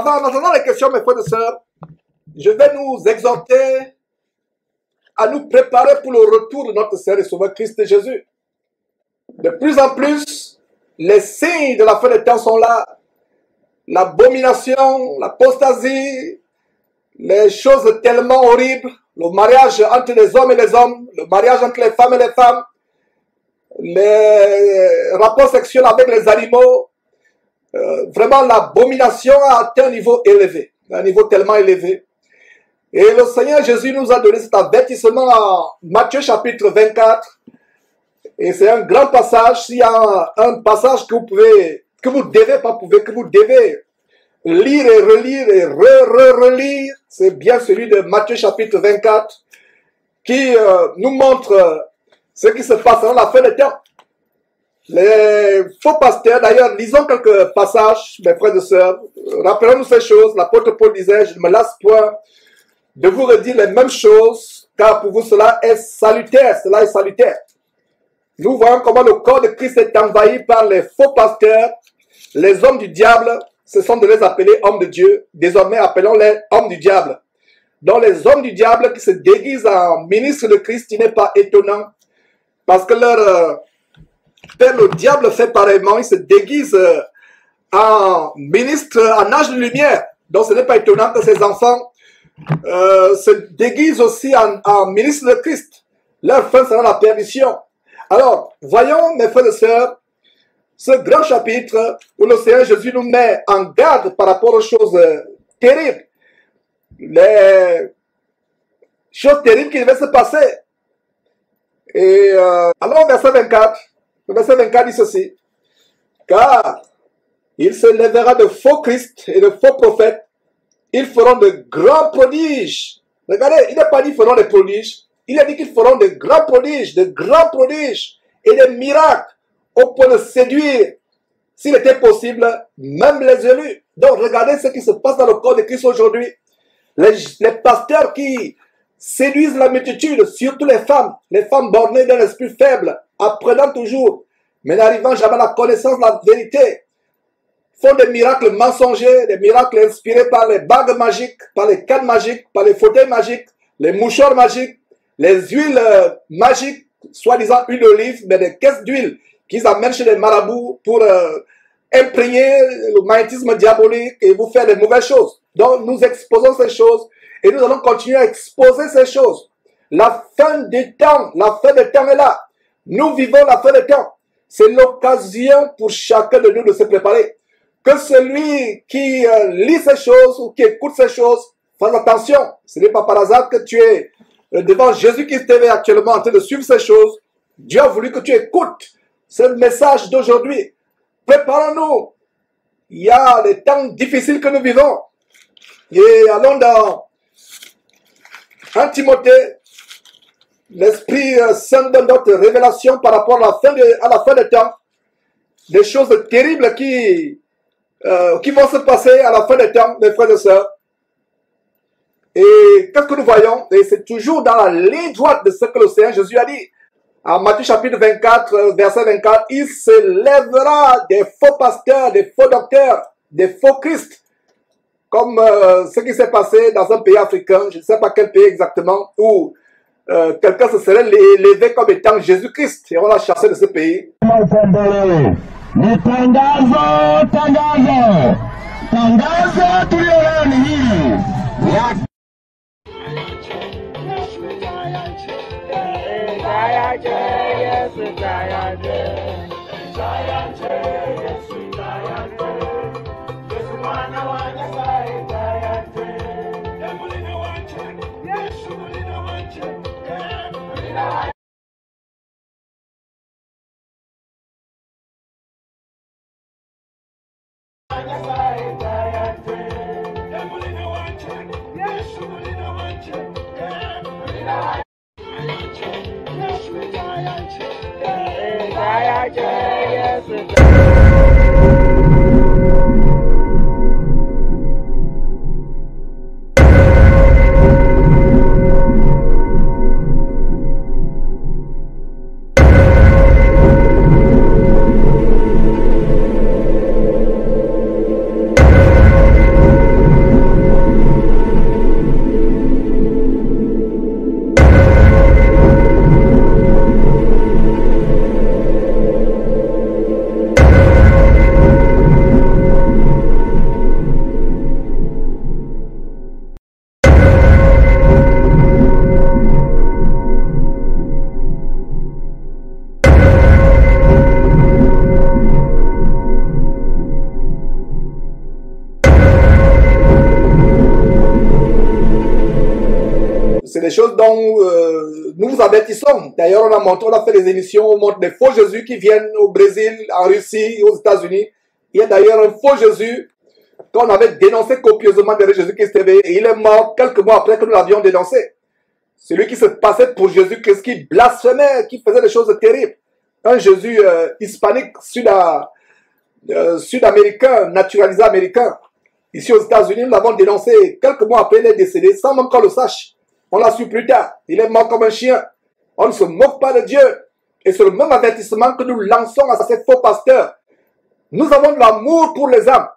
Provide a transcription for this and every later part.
en attendant les questions, mes frères et sœurs, je vais nous exhorter à nous préparer pour le retour de notre Seigneur et Sauveur Christ Jésus. De plus en plus, les signes de la fin des temps sont là. L'abomination, l'apostasie, les choses tellement horribles, le mariage entre les hommes et les hommes, le mariage entre les femmes et les femmes, les rapports sexuels avec les animaux. Vraiment, l'abomination a atteint un niveau élevé, un niveau tellement élevé. Et le Seigneur Jésus nous a donné cet avertissement en Matthieu chapitre 24. Et c'est un grand passage. S'il y a un passage que vous devez lire et relire et relire, c'est bien celui de Matthieu chapitre 24 qui nous montre ce qui se passe dans la fin des temps. Les faux pasteurs, d'ailleurs, lisons quelques passages, mes frères et sœurs. Rappelons-nous ces choses. L'apôtre Paul disait, je ne me lasse point de vous redire les mêmes choses, car pour vous cela est salutaire. Cela est salutaire. Nous voyons comment le corps de Christ est envahi par les faux pasteurs, les hommes du diable. Ce sont de les appeler hommes de Dieu. Désormais, appelons-les hommes du diable. Donc, les hommes du diable qui se déguisent en ministres de Christ, il n'est pas étonnant, parce que leur père, le diable, fait pareillement. Il se déguise en ministre, en âge de lumière. Donc, ce n'est pas étonnant que ces enfants se déguisent aussi en ministre de Christ. Leur fin sera la perdition. Alors, voyons, mes frères et sœurs, ce grand chapitre où le Seigneur Jésus nous met en garde par rapport aux choses terribles. Les choses terribles qui devaient se passer. Et alors, verset 24. Le verset 24 dit ceci. Car il se lèvera de faux Christ et de faux prophètes. Ils feront de grands prodiges. Regardez, il n'a pas dit feront des prodiges. Il a dit qu'ils feront de grands prodiges et des miracles au point de séduire, s'il était possible, même les élus. Donc, regardez ce qui se passe dans le corps de Christ aujourd'hui. Les pasteurs qui séduisent la multitude, surtout les femmes bornées d'un esprit faible, apprenant toujours, mais n'arrivant jamais à la connaissance de la vérité, font des miracles mensongers, des miracles inspirés par les bagues magiques, par les cannes magiques, par les fauteuils magiques, les mouchoirs magiques, les huiles magiques, soi-disant huile d'olive, mais des caisses d'huile qu'ils amènent chez les marabouts pour imprégner le magnétisme diabolique et vous faire des mauvaises choses. Donc nous exposons ces choses et nous allons continuer à exposer ces choses. La fin des temps est là. Nous vivons la fin des temps. C'est l'occasion pour chacun de nous de se préparer. Que celui qui lit ces choses ou qui écoute ces choses fasse attention. Ce n'est pas par hasard que tu es devant Jésus-Christ TV actuellement en train de suivre ces choses. Dieu a voulu que tu écoutes ce message d'aujourd'hui. Préparons-nous. Il y a des temps difficiles que nous vivons. Et allons dans 1 Timothée. L'Esprit Saint donne notre révélation par rapport à la fin des temps. Des choses terribles qui vont se passer à la fin des temps, mes frères et sœurs. Et qu'est-ce que nous voyons? Et c'est toujours dans la ligne droite de ce que le Seigneur Jésus a dit. En Matthieu chapitre 24, verset 24, il se lèvera des faux pasteurs, des faux docteurs, des faux Christ. Comme ce qui s'est passé dans un pays africain, je ne sais pas quel pays exactement, où quelqu'un se serait levé comme étant Jésus-Christ. Et on l'a chassé de ce pays. c'est des choses dont nous vous avertissons. D'ailleurs, on a fait des émissions, on montre des faux Jésus qui viennent au Brésil, en Russie, aux États-Unis. Il y a d'ailleurs un faux Jésus qu'on avait dénoncé copieusement derrière Jésus-Christ TV, et il est mort quelques mois après que nous l'avions dénoncé. Celui qui se passait pour Jésus-Christ, qui blasphémait, qui faisait des choses terribles. Un Jésus hispanique, sud-américain, naturalisé américain. Ici aux États-Unis, nous l'avons dénoncé. Quelques mois après, il est décédé, sans même qu'on le sache. On l'a su plus tard. Il est mort comme un chien. On ne se moque pas de Dieu. Et c'est le même avertissement que nous lançons à ces faux pasteurs. Nous avons de l'amour pour les âmes.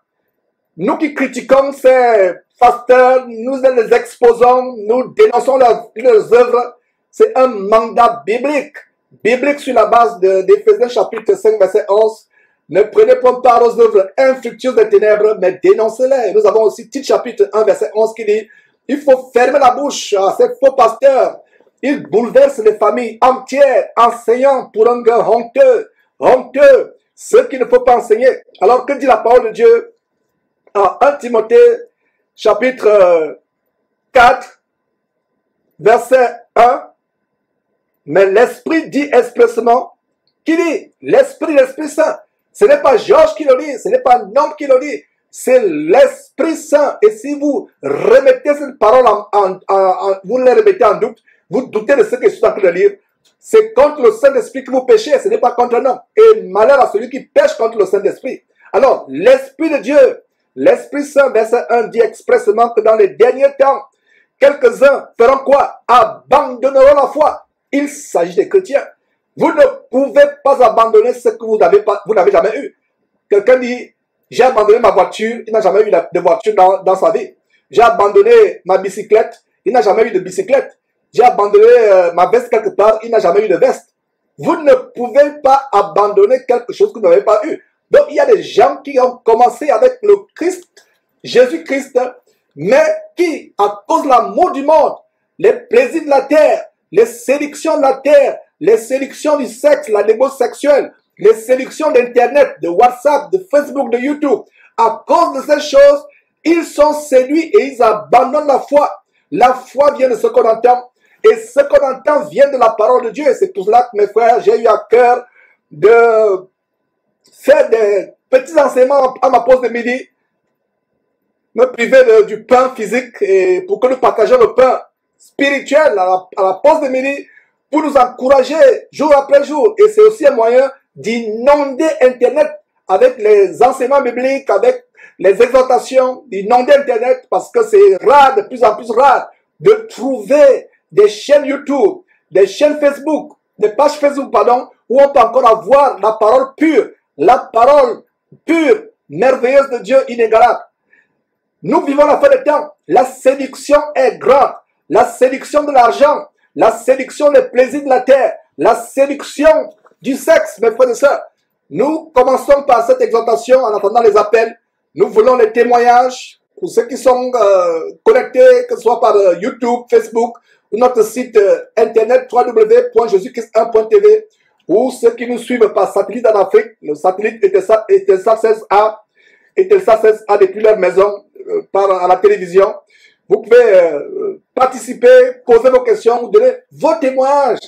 Nous qui critiquons ces pasteurs, nous les exposons, nous dénonçons leurs œuvres. C'est un mandat biblique. Biblique sur la base d'Éphésiens chapitre 5, verset 11. Ne prenez point part aux œuvres infructueuses des ténèbres, mais dénoncez-les. Nous avons aussi Tite chapitre 1, verset 11 qui dit, il faut fermer la bouche à ces faux pasteurs. Ils bouleversent les familles entières, enseignant pour un gars honteux, honteux, ceux qu'il ne faut pas enseigner. Alors que dit la parole de Dieu en 1 Timothée chapitre 4, verset 1, mais l'Esprit dit expressément, qui dit l'Esprit Saint. Ce n'est pas Georges qui le dit, ce n'est pas un homme qui le dit, c'est l'Esprit Saint. Et si vous remettez cette parole, vous les remettez en doute, vous doutez de ce que je suis en train de lire, c'est contre le Saint-Esprit que vous péchez, ce n'est pas contre un homme. Et malheur à celui qui pêche contre le Saint-Esprit. Alors, l'Esprit de Dieu, l'Esprit Saint, verset 1, dit expressément que dans les derniers temps, quelques-uns feront quoi? Abandonneront la foi. Il s'agit des chrétiens. Vous ne pouvez pas abandonner ce que vous n'avez jamais eu. Quelqu'un dit, j'ai abandonné ma voiture, il n'a jamais eu de voiture dans sa vie. J'ai abandonné ma bicyclette, il n'a jamais eu de bicyclette. J'ai abandonné ma veste quelque part, il n'a jamais eu de veste. Vous ne pouvez pas abandonner quelque chose que vous n'avez pas eu. Donc il y a des gens qui ont commencé avec le Christ, Jésus-Christ, mais qui, à cause de l'amour du monde, les plaisirs de la terre, les séductions de la terre, les séductions du sexe, la démence sexuelle, les séductions d'Internet, de WhatsApp, de Facebook, de YouTube. À cause de ces choses, ils sont séduits et ils abandonnent la foi. La foi vient de ce qu'on entend. Et ce qu'on entend vient de la parole de Dieu. Et c'est pour cela que mes frères, j'ai eu à cœur de faire des petits enseignements à ma pause de midi. Me priver du pain physique et pour que nous partagions le pain spirituel à la pause de midi, pour nous encourager jour après jour. Et c'est aussi un moyen d'inonder Internet avec les enseignements bibliques, avec les exhortations, d'inonder Internet parce que c'est rare, de plus en plus rare, de trouver des chaînes YouTube, des chaînes Facebook, des pages Facebook, pardon, où on peut encore avoir la parole pure, merveilleuse de Dieu inégalable. Nous vivons la fin des temps. La séduction est grande. La séduction de l'argent, la séduction des plaisirs de la terre, la séduction du sexe, mes frères et sœurs. Nous commençons par cette exhortation en attendant les appels. Nous voulons les témoignages pour ceux qui sont connectés, que ce soit par YouTube, Facebook, ou notre site internet www.jesuschrist1.tv, ou ceux qui nous suivent par satellite en Afrique, le satellite Eutelsat 16A, Eutelsat 16A depuis leur maison, à la télévision. Vous pouvez participer, poser vos questions, donner vos témoignages.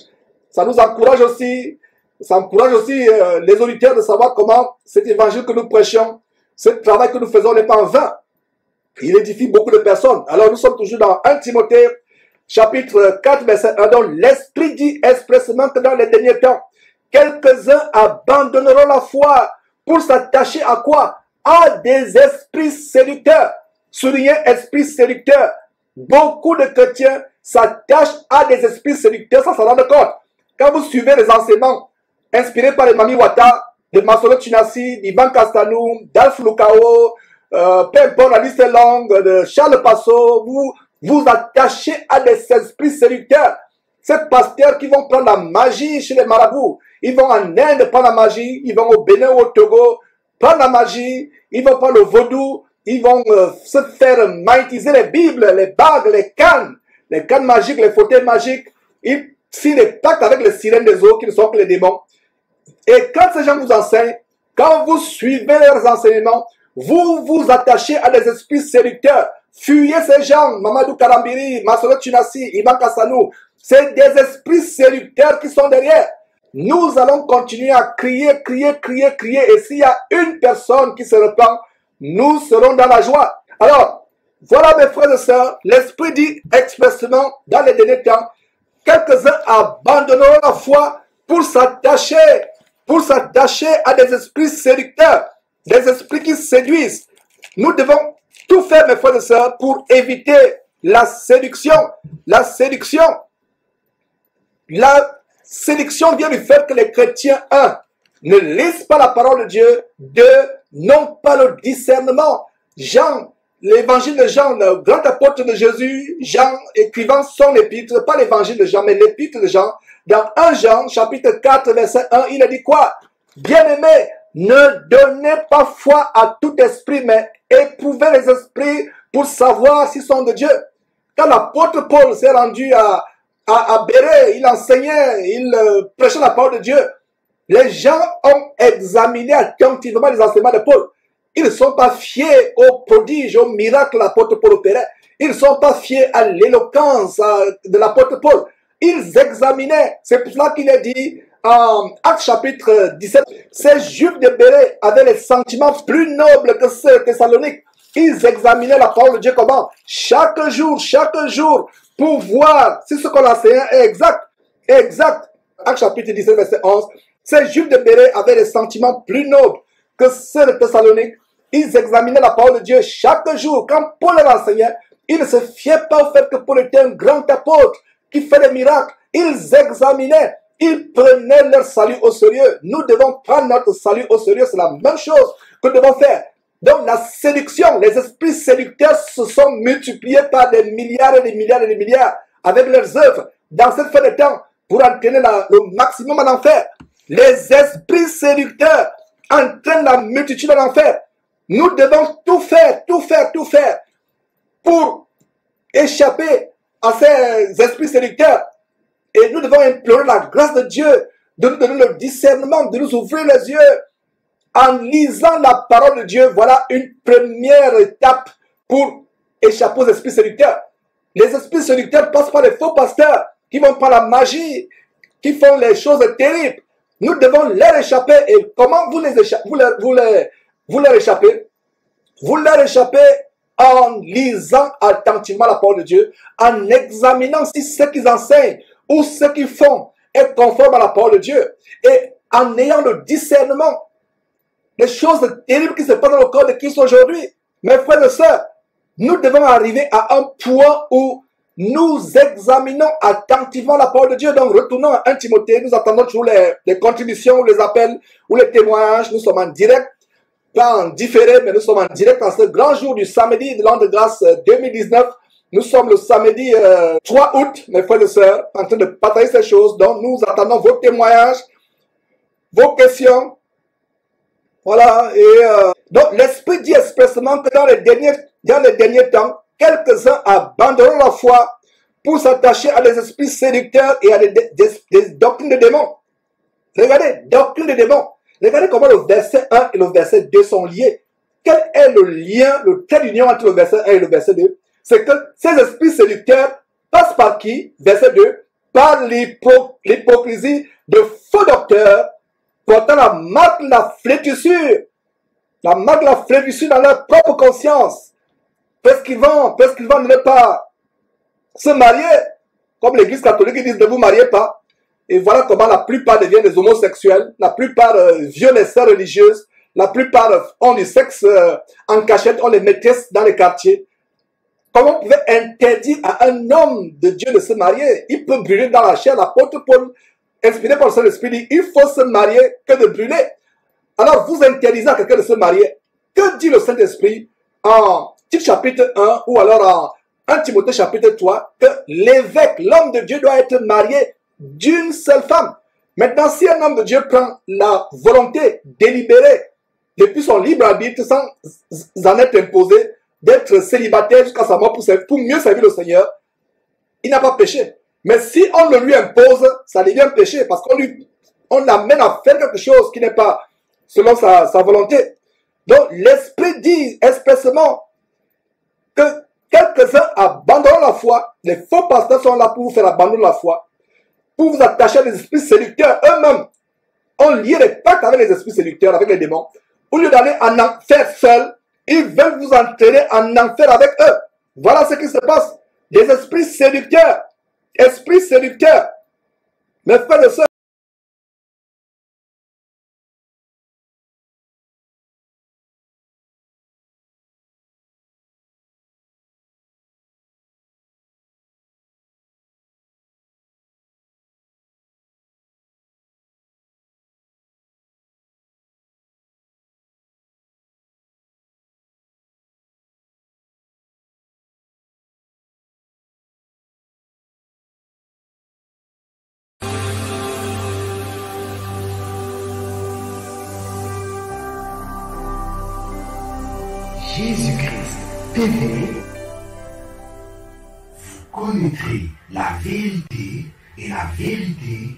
Ça nous encourage aussi, ça encourage aussi les auditeurs de savoir comment cet évangile que nous prêchons, ce travail que nous faisons n'est pas en vain. Il édifie beaucoup de personnes. Alors nous sommes toujours dans 1 Timothée, chapitre 4, verset 1, dont l'Esprit dit expressément que dans les derniers temps, quelques-uns abandonneront la foi pour s'attacher à quoi? À des esprits séducteurs. Soulignez esprit séducteur. Beaucoup de chrétiens s'attachent à des esprits séducteurs sans s'en rendre compte. Quand vous suivez les enseignements inspirés par les Mami Wata, de Masolo Chinasi, d'Ivan Castanou, d'Alf Lukao, peu importe, la liste est longue, de Charles Passo, vous vous attachez à des esprits séducteurs. Ces pasteurs qui vont prendre la magie chez les marabouts, ils vont en Inde prendre la magie, ils vont au Bénin ou au Togo prendre la magie, ils vont prendre le vaudou, ils vont se faire magnétiser les bibles, les bagues, les cannes magiques, les fauteuils magiques. Ils signent des pactes avec les sirènes des eaux qui ne sont que les démons. Et quand ces gens vous enseignent, quand vous suivez leurs enseignements, vous vous attachez à des esprits séducteurs. Fuyez ces gens, Mamadou Karambiri, Masolo Tunasi, Ivan Kassanou. C'est des esprits séducteurs qui sont derrière. Nous allons continuer à crier, crier, crier, crier. Et s'il y a une personne qui se repent, nous serons dans la joie. Alors, voilà mes frères et sœurs, l'Esprit dit expressément dans les derniers temps, quelques-uns abandonneront la foi pour s'attacher à des esprits séducteurs, des esprits qui séduisent. Nous devons tout faire, mes frères et sœurs, pour éviter la séduction. La séduction vient du fait que les chrétiens, ne lisent pas la parole de Dieu, n'ont pas le discernement. Jean, l'évangile de Jean, le grand apôtre de Jésus, Jean écrivant son épître, pas l'évangile de Jean, mais l'épître de Jean, dans 1 Jean, chapitre 4, verset 1, il a dit quoi? Bien-aimés, ne donnez pas foi à tout esprit, mais éprouvez les esprits pour savoir s'ils sont de Dieu. Quand l'apôtre Paul s'est rendu à Bérée, il enseignait, il prêchait la parole de Dieu. Les gens ont examiné attentivement les enseignements de Paul. Ils ne sont pas fiers aux prodiges, aux miracles que l'apôtre Paul opérait. Ils ne sont pas fiers à l'éloquence de l'apôtre Paul. Ils examinaient. C'est pour cela qu'il est dit en Actes chapitre 17, ces Juifs de Bérée avaient les sentiments plus nobles que ceux de Thessalonique. Ils examinaient la parole de Dieu comment? Chaque jour, pour voir si ce qu'on enseignait est exact. Exact. Actes chapitre 17, verset 11. Ces Juifs de Bérée avaient des sentiments plus nobles que ceux de Thessalonique. Ils examinaient la parole de Dieu chaque jour. Quand Paul leur enseignait, ils ne se fiaient pas au fait que Paul était un grand apôtre qui fait des miracles. Ils examinaient, ils prenaient leur salut au sérieux. Nous devons prendre notre salut au sérieux. C'est la même chose que nous devons faire. Donc la séduction, les esprits séducteurs se sont multipliés par des milliards et des milliards et des milliards avec leurs œuvres dans cette fin de temps pour entraîner le maximum en enfer. Les esprits séducteurs entraînent la multitude en enfer. Nous devons tout faire pour échapper à ces esprits séducteurs. Et nous devons implorer la grâce de Dieu de nous donner le discernement, de nous ouvrir les yeux. En lisant la parole de Dieu, voilà une première étape pour échapper aux esprits séducteurs. Les esprits séducteurs passent par les faux pasteurs qui vont par la magie, qui font les choses terribles. Nous devons leur échapper. Et comment vous leur échappez? Vous leur échappez en lisant attentivement la parole de Dieu, en examinant si ce qu'ils enseignent ou ce qu'ils font est conforme à la parole de Dieu, et en ayant le discernement. Les choses terribles qui se passent dans le corps de Christ aujourd'hui. Mes frères et sœurs, nous devons arriver à un point où nous examinons attentivement la parole de Dieu. Donc, retournons à 1 Timothée. Nous attendons toujours les contributions ou les appels ou les témoignages. Nous sommes en direct, pas en différé, mais nous sommes en direct en ce grand jour du samedi de l'an de grâce 2019. Nous sommes le samedi 3 août, mes frères et sœurs, en train de partager ces choses. Donc, nous attendons vos témoignages, vos questions. Voilà, et donc l'Esprit dit expressément que dans les derniers temps, quelques-uns abandonneront la foi pour s'attacher à des esprits séducteurs et à des doctrines de démons. Regardez, doctrines de démons. Regardez comment le verset 1 et le verset 2 sont liés. Quel est le lien, le trait d'union entre le verset 1 et le verset 2? C'est que ces esprits séducteurs passent par qui? Verset 2. Par l'hypocrisie de faux docteurs portant la marque de la flétrissure. La marque de la flétrissure dans leur propre conscience. Parce qu'ils vont ne pas se marier. Comme l'église catholique, ils disent ne vous mariez pas. Et voilà comment la plupart deviennent des homosexuels. La plupart violent les sœurs religieuses. La plupart ont du sexe en cachette, ont les maîtresses dans les quartiers. Comment on pouvait interdire à un homme de Dieu de se marier? Il peut brûler dans la chair. L'apôtre Paul, inspiré par le Saint-Esprit, dit il faut se marier que de brûler. Alors vous interdisez à quelqu'un de se marier. Que dit le Saint-Esprit en Tite chapitre 1 ou alors en 1 Timothée chapitre 3? Que l'évêque, l'homme de Dieu, doit être marié d'une seule femme. Maintenant, si un homme de Dieu prend la volonté délibérée, depuis son libre arbitre, sans en être imposé, d'être célibataire jusqu'à sa mort pour mieux servir le Seigneur, il n'a pas péché. Mais si on le lui impose, ça devient péché parce on l'amène à faire quelque chose qui n'est pas selon sa volonté. Donc l'Esprit dit expressément que quelques-uns abandonnent la foi. Les faux pasteurs sont là pour vous faire abandonner la foi, pour vous attacher à des esprits séducteurs. Eux-mêmes ont lié les pactes avec les esprits séducteurs, avec les démons. Au lieu d'aller en enfer seul, ils veulent vous entraîner en enfer avec eux. Voilà ce qui se passe. Des esprits séducteurs. Esprits séducteurs. Mes frères et sœurs, Jésus-Christ TV, vous connaîtrez la vérité et la vérité